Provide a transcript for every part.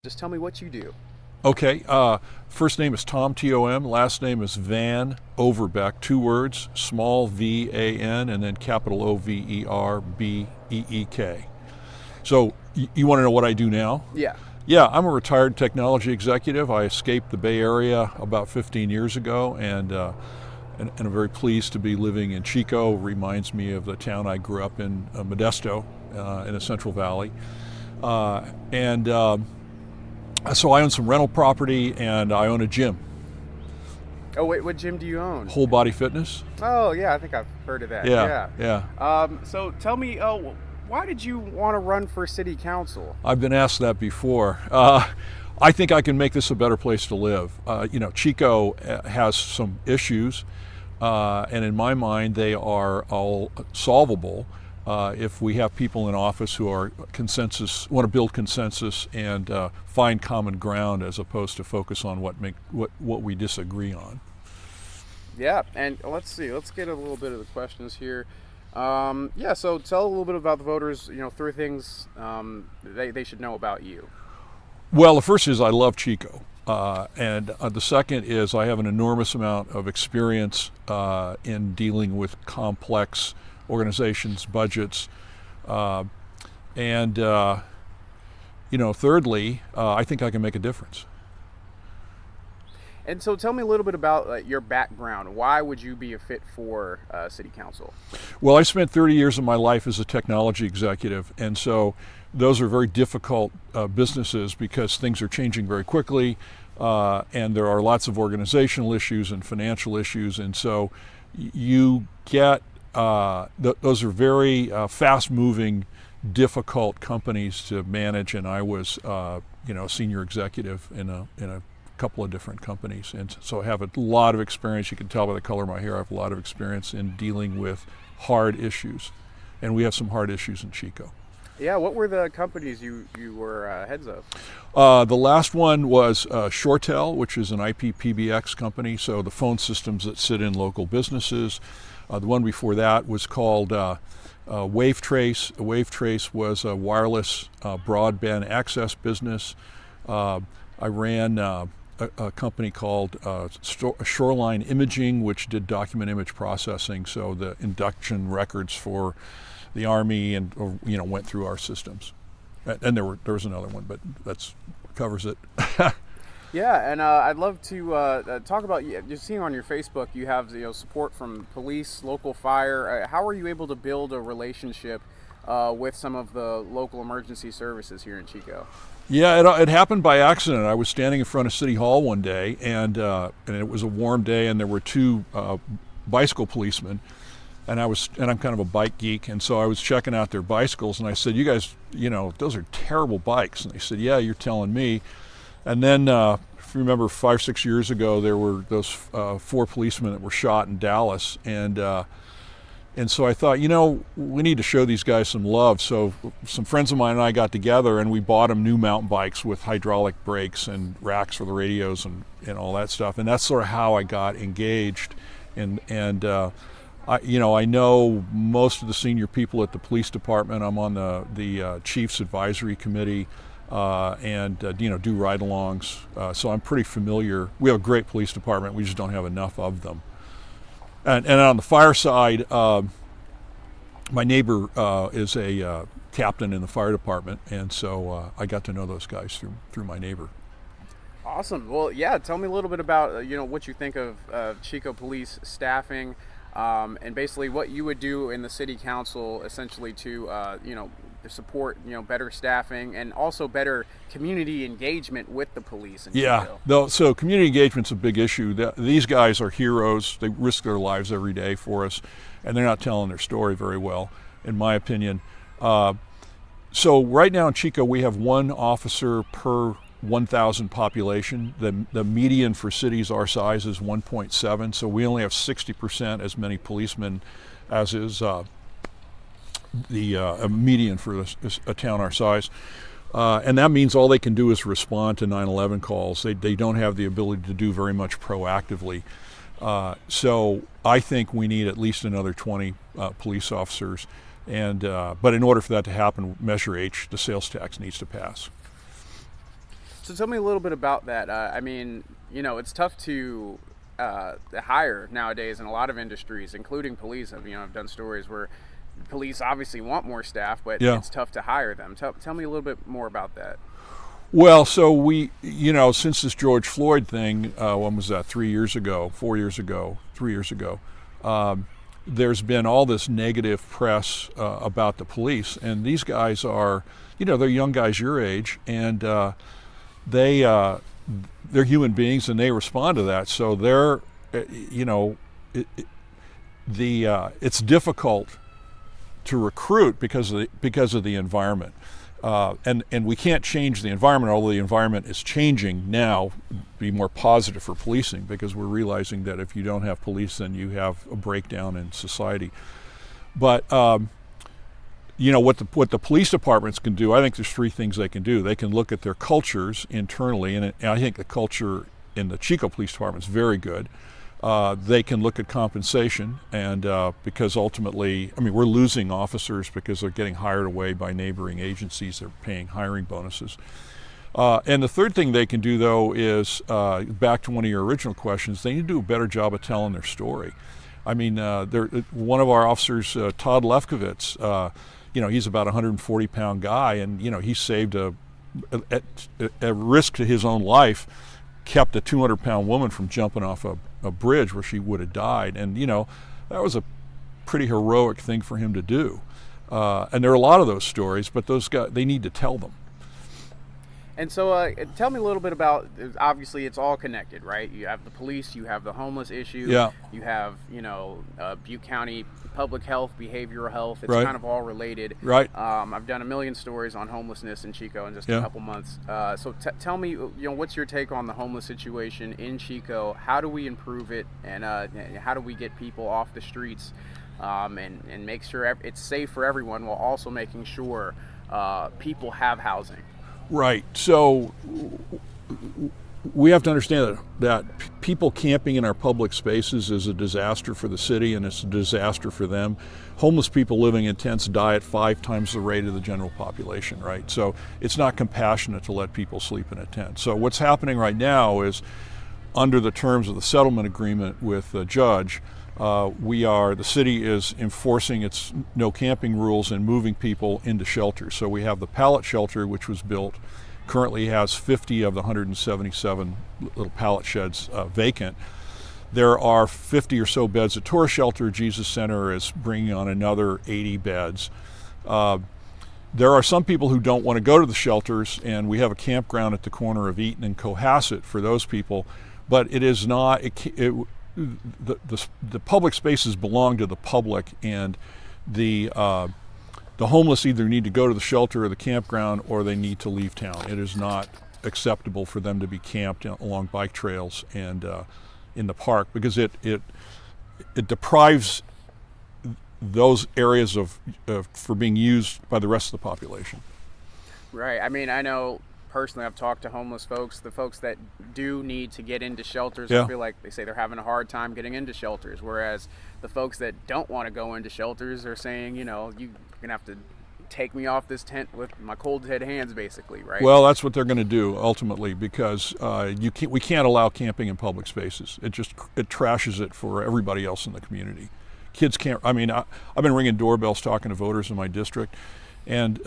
Just tell me what you do. Okay, first name is Tom, Tom. Last name is Van Overbeek, two words, small V-A-N, and then capital O-V-E-R-B-E-E-K. So you want to know what I do now? Yeah. Yeah, I'm a retired technology executive. I escaped the Bay Area about 15 years ago, and I'm very pleased to be living in Chico. Reminds me of the town I grew up in, Modesto, in the Central Valley. And So I own some rental property and I own a gym, Oh, wait, what gym do you own? whole body fitness. Oh, yeah, I think I've heard of that. Yeah, Yeah. yeah. So tell me, why did you want to run for city council? I've been asked that before. I think I can make this a better place to live. Chico has some issues, and in my mind, they are all solvable if we have people in office who are want to build consensus and find common ground as opposed to focus on what we disagree on. Yeah, and let's see. Let's get a little bit of the questions here. Yeah, so tell a little bit about the voters. Three things they should know about you. Well, the first is I love Chico. And the second is I have an enormous amount of experience in dealing with complex organizations, budgets, and thirdly, I think I can make a difference. And so tell me a little bit about your background. Why would you be a fit for city council? Well, I spent 30 years of my life as a technology executive, and so those are very difficult businesses because things are changing very quickly, and there are lots of organizational issues and financial issues, and so you get those are very fast-moving, difficult companies to manage. And I was, senior executive in a couple of different companies, and so I have a lot of experience. You can tell by the color of my hair, I have a lot of experience in dealing with hard issues, and we have some hard issues in Chico. Yeah, what were the companies you were heads of? The last one was ShoreTel, which is an IP-PBX company, so the phone systems that sit in local businesses. The one before that was called WaveTrace. WaveTrace was a wireless broadband access business. I ran a company called Shoreline Imaging, which did document image processing, so the induction records for the Army and went through our systems. And there was another one, but that covers it. Yeah, and I'd love to talk about, you're seeing on your Facebook, you have support from police, local fire. How are you able to build a relationship with some of the local emergency services here in Chico? Yeah, it happened by accident. I was standing in front of City Hall one day, and it was a warm day, and there were two bicycle policemen, and I'm kind of a bike geek, and so I was checking out their bicycles, and I said, "You guys, those are terrible bikes." And they said, "Yeah, you're telling me." And then, if you remember, 5 or 6 years ago, there were those 4 policemen that were shot in Dallas, and so I thought, we need to show these guys some love. So some friends of mine and I got together, and we bought them new mountain bikes with hydraulic brakes and racks for the radios and all that stuff. And that's sort of how I got engaged. I know most of the senior people at the police department. I'm on the Chiefs Advisory Committee. Do ride-alongs, so I'm pretty familiar. We have a great police department. We just don't have enough of them. And on the fire side, my neighbor is a captain in the fire department, and so I got to know those guys through my neighbor. Awesome. Well, yeah, tell me a little bit about what you think of Chico police staffing, and basically what you would do in the city council essentially to support better staffing and also better community engagement with the police in Chico. So community engagement's a big issue. These guys are heroes. They risk their lives every day for us, and they're not telling their story very well, in my opinion. So right now in Chico, we have 1 officer per 1,000 population. The median for cities our size is 1.7, so we only have 60% as many policemen as is the median for a town our size. And that means all they can do is respond to 9/11 calls. They don't have the ability to do very much proactively. So I think we need at least another 20 police officers. But in order for that to happen, Measure H, the sales tax, needs to pass. So tell me a little bit about that. I mean, it's tough to hire nowadays in a lot of industries, including police. I've done stories where police obviously want more staff, but Yeah. it's tough to hire them. Tell me a little bit more about that. Well, so since this George Floyd thing, when was that? 3 years ago, 4 years ago, 3 years ago, there's been all this negative press about the police, and these guys are, they're young guys your age, and they're human beings, and they respond to that. So it's difficult to recruit because of the environment. And we can't change the environment, although the environment is changing now, be more positive for policing, because we're realizing that if you don't have police, then you have a breakdown in society. But what the police departments can do, I think there's three things they can do. They can look at their cultures internally, and I think the culture in the Chico Police Department is very good. They can look at compensation, and because ultimately, we're losing officers because they're getting hired away by neighboring agencies. They're paying hiring bonuses. And the third thing they can do, though, is back to one of your original questions. They need to do a better job of telling their story. One of our officers, Todd Lefkowitz, he's about a 140-pound guy, and he saved at risk to his own life, kept a 200-pound woman from jumping off a bridge where she would have died, and that was a pretty heroic thing for him to do. And there are a lot of those stories, but those guys, they need to tell them. And so tell me a little bit about, obviously it's all connected, right? You have the police, you have the homeless issue, Yeah. you have, Butte County public health, behavioral health. It's Right. kind of all related. Right. I've done a million stories on homelessness in Chico in just a Yeah. couple months. So tell me, what's your take on the homeless situation in Chico? How do we improve it? And how do we get people off the streets and make sure it's safe for everyone, while also making sure people have housing? Right. So we have to understand that people camping in our public spaces is a disaster for the city, and it's a disaster for them. Homeless people living in tents die at 5 times the rate of the general population, right? So it's not compassionate to let people sleep in a tent. So what's happening right now is, under the terms of the settlement agreement with the judge, the city is enforcing its no camping rules and moving people into shelters. So we have the pallet shelter, which was built, currently has 50 of the 177 little pallet sheds vacant. There are 50 or so beds at Tourist Shelter. Jesus Center is bringing on another 80 beds. There are some people who don't want to go to the shelters, and we have a campground at the corner of Eaton and Cohasset for those people, but it is not, the public spaces belong to the public, and the homeless either need to go to the shelter or the campground, or they need to leave town. It is not acceptable for them to be camped along bike trails and in the park, because it deprives those areas for being used by the rest of the population. Right. I know personally, I've talked to homeless folks, the folks that do need to get into shelters. Yeah. I feel like they say they're having a hard time getting into shelters, whereas the folks that don't want to go into shelters are saying, you're going to have to take me off this tent with my cold dead hands, basically, right? Well, that's what they're going to do ultimately, because we can't allow camping in public spaces. It trashes it for everybody else in the community. Kids can't. I've been ringing doorbells talking to voters in my district, and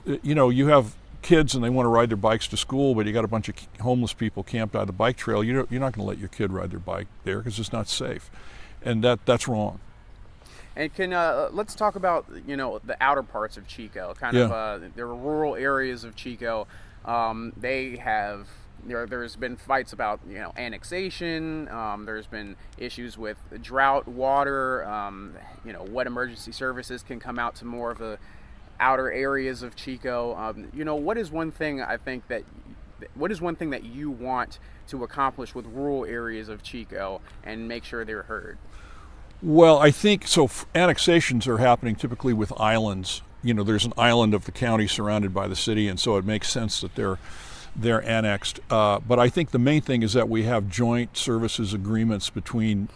you have kids and they want to ride their bikes to school, but you got a bunch of homeless people camped out the bike trail. You're not going to let your kid ride their bike there because it's not safe, and that's wrong. And let's talk about the outer parts of Chico, there are rural areas of Chico. There's been fights about annexation. There's been issues with drought, water. What emergency services can come out to more of the outer areas of Chico. What is one thing that you want to accomplish with rural areas of Chico and make sure they're heard? Well, I think so. Annexations are happening typically with islands. There's an island of the county surrounded by the city, and so it makes sense that they're annexed. But I think the main thing is that we have joint services agreements between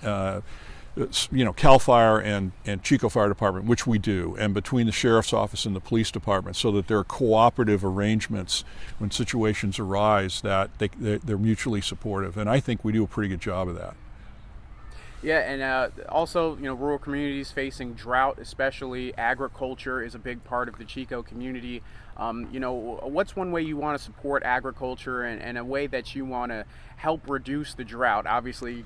CAL FIRE and Chico Fire Department, which we do, and between the Sheriff's Office and the Police Department, so that there are cooperative arrangements when situations arise that they're mutually supportive. And I think we do a pretty good job of that. Yeah, and also, rural communities facing drought, especially agriculture, is a big part of the Chico community. What's one way you want to support agriculture and a way that you want to help reduce the drought? Obviously,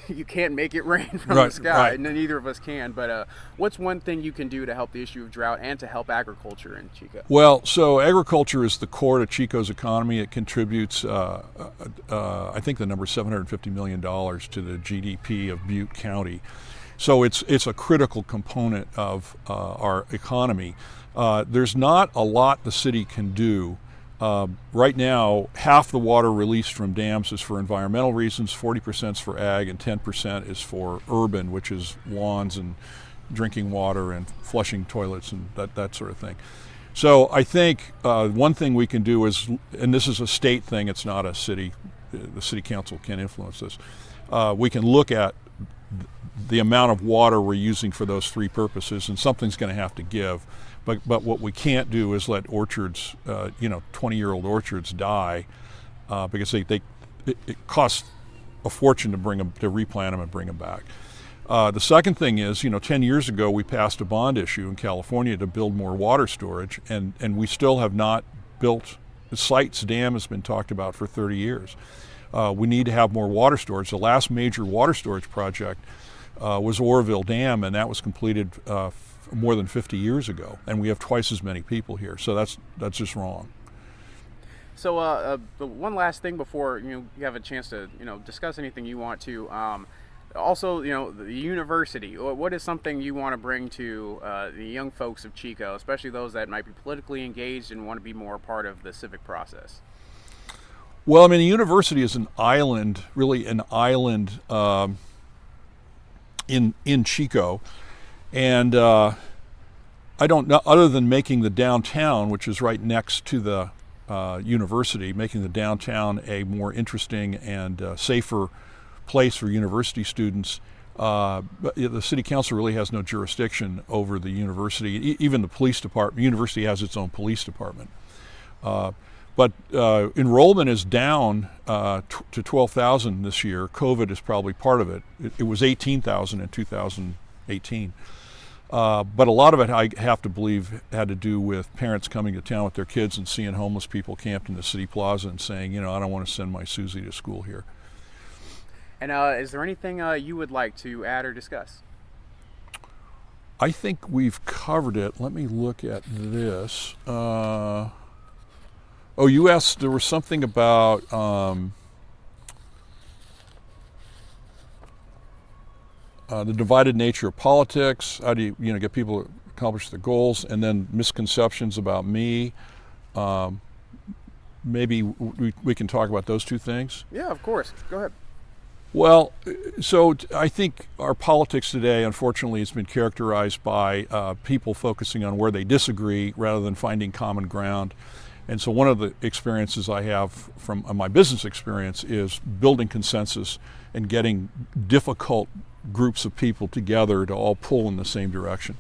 you can't make it rain from the sky, and neither of us can, but what's one thing you can do to help the issue of drought and to help agriculture in Chico? Well, so agriculture is the core to Chico's economy. It contributes, I think the number is $750 million to the GDP of Butte County. So it's a critical component of our economy. There's not a lot the city can do. Right now, half the water released from dams is for environmental reasons, 40% is for ag, and 10% is for urban, which is lawns and drinking water and flushing toilets and that sort of thing. So I think one thing we can do is, and this is a state thing, it's not a city, the city council can't influence this, we can look at the amount of water we're using for those three purposes, and something's going to have to give. But what we can't do is let orchards, 20-year-old orchards die because it costs a fortune to replant them and bring them back. The second thing is, 10 years ago we passed a bond issue in California to build more water storage, and we still have not built. The Sites Dam has been talked about for 30 years. We need to have more water storage. The last major water storage project was Overbeek Dam, and that was completed more than 50 years ago, and we have twice as many people here, so that's just wrong. So the one last thing before you have a chance to discuss anything you want to, also the university, what is something you want to bring to the young folks of Chico, especially those that might be politically engaged and want to be more a part of the civic process? Well, the university is an island, really an island in Chico. And I don't know, other than making the downtown, which is right next to the university, making the downtown a more interesting and safer place for university students, the city council really has no jurisdiction over the university. Even the police department, the university has its own police department. But enrollment is down to 12,000 this year. COVID is probably part of it. It was 18,000 in 2018. But a lot of it, I have to believe, had to do with parents coming to town with their kids and seeing homeless people camped in the city plaza and saying, I don't want to send my Susie to school here. And is there anything you would like to add or discuss? I think we've covered it. Let me look at this. You asked, there was something about the divided nature of politics. How do you get people to accomplish their goals, and then misconceptions about me. Maybe we can talk about those two things. Yeah, of course. Go ahead. Well, so I think our politics today, unfortunately, has been characterized by people focusing on where they disagree rather than finding common ground. And so one of the experiences I have from my business experience is building consensus and getting difficult groups of people together to all pull in the same direction.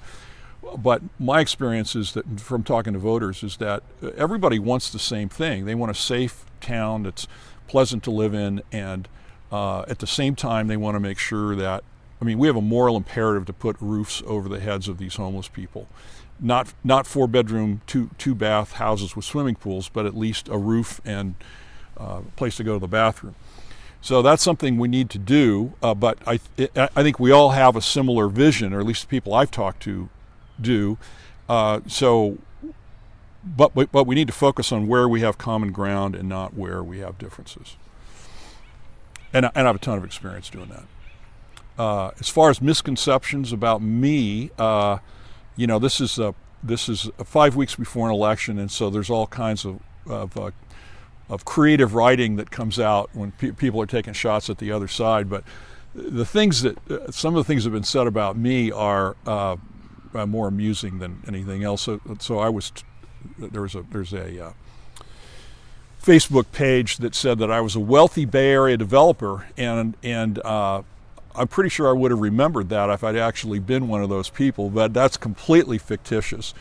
But my experience is that, from talking to voters, is that everybody wants the same thing. They want a safe town that's pleasant to live in, and at the same time they want to make sure that, we have a moral imperative to put roofs over the heads of these homeless people. Not 4-bedroom, two bath houses with swimming pools, but at least a roof and a place to go to the bathroom. So that's something we need to do, but I think we all have a similar vision, or at least the people I've talked to do. But we need to focus on where we have common ground and not where we have differences. And I have a ton of experience doing that. As far as misconceptions about me, this is 5 weeks before an election, and so there's all kinds of creative writing that comes out when people are taking shots at the other side. But the things some of the things that have been said about me are more amusing than anything else. So there's a Facebook page that said that I was a wealthy Bay Area developer, and I'm pretty sure I would have remembered that if I'd actually been one of those people, but that's completely fictitious.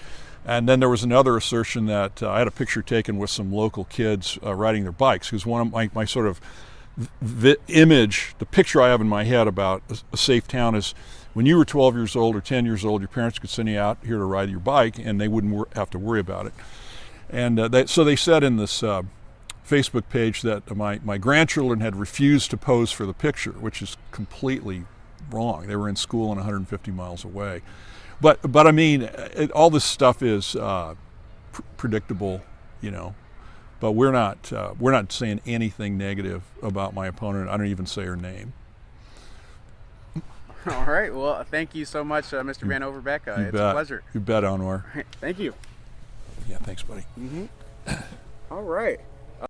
And then there was another assertion that I had a picture taken with some local kids riding their bikes, because one of my sort of image, the picture I have in my head about a safe town is when you were 12 years old or 10 years old, your parents could send you out here to ride your bike and they wouldn't have to worry about it. And so they said in this Facebook page that my grandchildren had refused to pose for the picture, which is completely wrong. They were in school and 150 miles away. But I mean, all this stuff is predictable, you know. But we're not saying anything negative about my opponent. I don't even say her name. All right. Well, thank you so much, Mr. Van Overbeek. It's a pleasure. You bet, Anwar. Thank you. Yeah, thanks, buddy. All right.